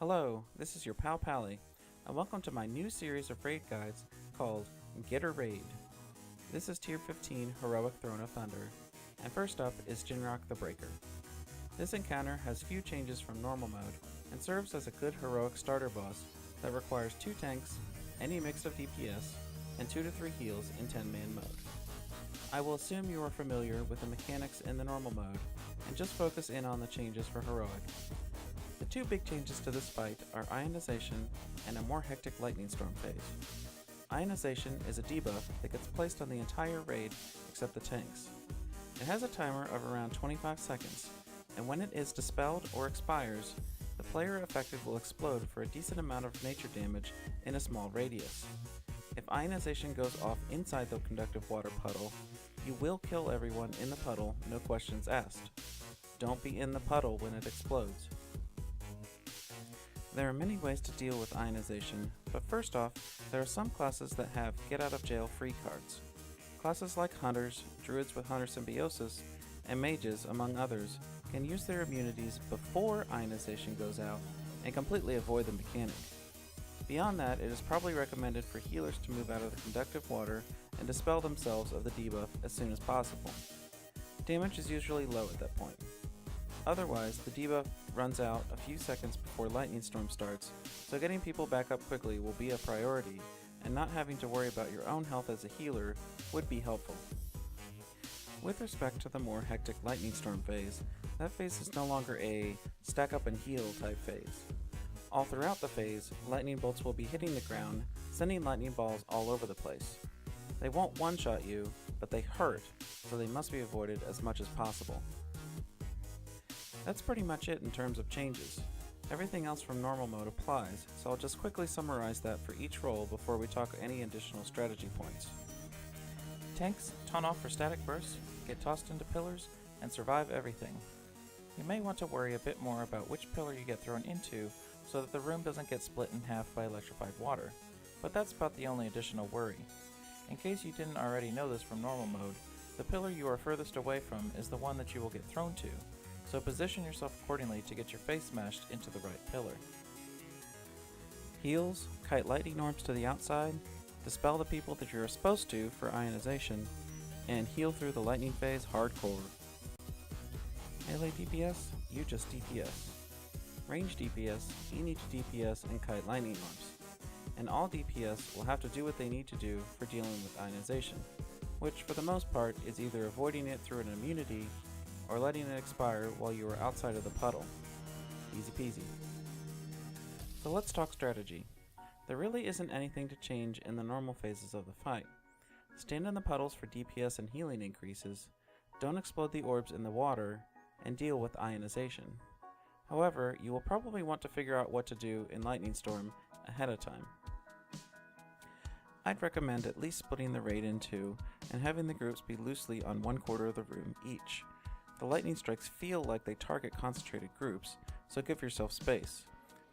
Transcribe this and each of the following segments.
Hello, this is your pal Pallie, and welcome to my new series of raid guides called Git Er Raid. This is Tier 15 Heroic Throne of Thunder, and first up is Jin'rohk the Breaker. This encounter has few changes from normal mode, and serves as a good heroic starter boss that requires 2 tanks, any mix of DPS, and 2 to 3 heals in 10-man mode. I will assume you are familiar with the mechanics in the normal mode, and just focus in on the changes for heroic. The 2 big changes to this fight are Ionization and a more hectic Lightning Storm phase. Ionization is a debuff that gets placed on the entire raid except the tanks. It has a timer of around 25 seconds, and when it is dispelled or expires, the player affected will explode for a decent amount of nature damage in a small radius. If Ionization goes off inside the conductive water puddle, you will kill everyone in the puddle, no questions asked. Don't be in the puddle when it explodes. There are many ways to deal with Ionization, but first off, there are some classes that have get out of jail free cards. Classes like Hunters, Druids with Hunter Symbiosis, and Mages, among others, can use their immunities before Ionization goes out and completely avoid the mechanic. Beyond that, it is probably recommended for healers to move out of the conductive water and dispel themselves of the debuff as soon as possible. Damage is usually low at that point. Otherwise, the debuff runs out a few seconds before Lightning Storm starts, so getting people back up quickly will be a priority, and not having to worry about your own health as a healer would be helpful. With respect to the more hectic Lightning Storm phase, that phase is no longer a stack up and heal type phase. All throughout the phase, lightning bolts will be hitting the ground, sending lightning balls all over the place. They won't one-shot you, but they hurt, so they must be avoided as much as possible. That's pretty much it in terms of changes. Everything else from normal mode applies, so I'll just quickly summarize that for each role before we talk any additional strategy points. Tanks taunt off for static bursts, get tossed into pillars, and survive everything. You may want to worry a bit more about which pillar you get thrown into so that the room doesn't get split in half by electrified water, but that's about the only additional worry. In case you didn't already know this from normal mode, the pillar you are furthest away from is the one that you will get thrown to, so position yourself accordingly to get your face smashed into the right pillar. Heals, kite lightning orbs to the outside, dispel the people that you are supposed to for Ionization, and heal through the lightning phase hardcore. Melee DPS, you just DPS. Range DPS, you need to DPS and kite lightning orbs. And all DPS will have to do what they need to do for dealing with Ionization, which for the most part is either avoiding it through an immunity or letting it expire while you are outside of the puddle. Easy peasy. So let's talk strategy. There really isn't anything to change in the normal phases of the fight. Stand in the puddles for DPS and healing increases, don't explode the orbs in the water, and deal with Ionization. However, you will probably want to figure out what to do in Lightning Storm ahead of time. I'd recommend at least splitting the raid in 2 and having the groups be loosely on 1/4 of the room each. The lightning strikes feel like they target concentrated groups, so give yourself space.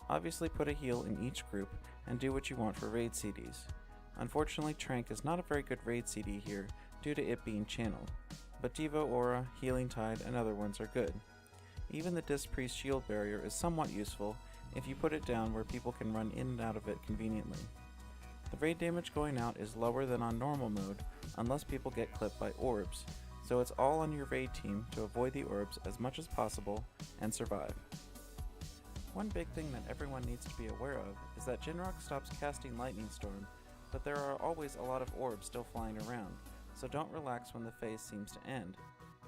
Obviously put a heal in each group and do what you want for raid CDs. Unfortunately, Trank is not a very good raid CD here due to it being channeled, but Devo Aura, Healing Tide, and other ones are good. Even the Disc Priest Shield Barrier is somewhat useful if you put it down where people can run in and out of it conveniently. The raid damage going out is lower than on normal mode unless people get clipped by orbs, so it's all on your raid team to avoid the orbs as much as possible and survive. One big thing that everyone needs to be aware of is that Jin'rohk stops casting Lightning Storm, but there are always a lot of orbs still flying around, so don't relax when the phase seems to end.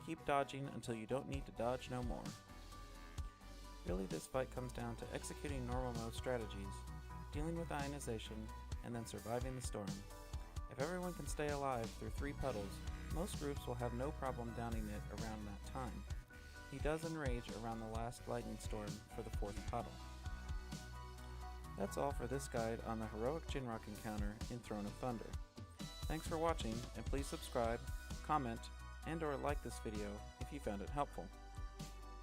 Keep dodging until you don't need to dodge no more. Really, this fight comes down to executing normal mode strategies, dealing with Ionization, and then surviving the storm. If everyone can stay alive through 3 puddles, most groups will have no problem downing it around that time. He does enrage around the last lightning storm for the 4th puddle. That's all for this guide on the heroic Jin'rohk encounter in Throne of Thunder. Thanks for watching, and please subscribe, comment, and/or like this video if you found it helpful.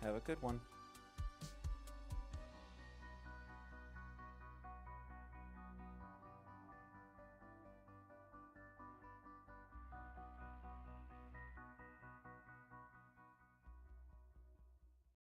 Have a good one.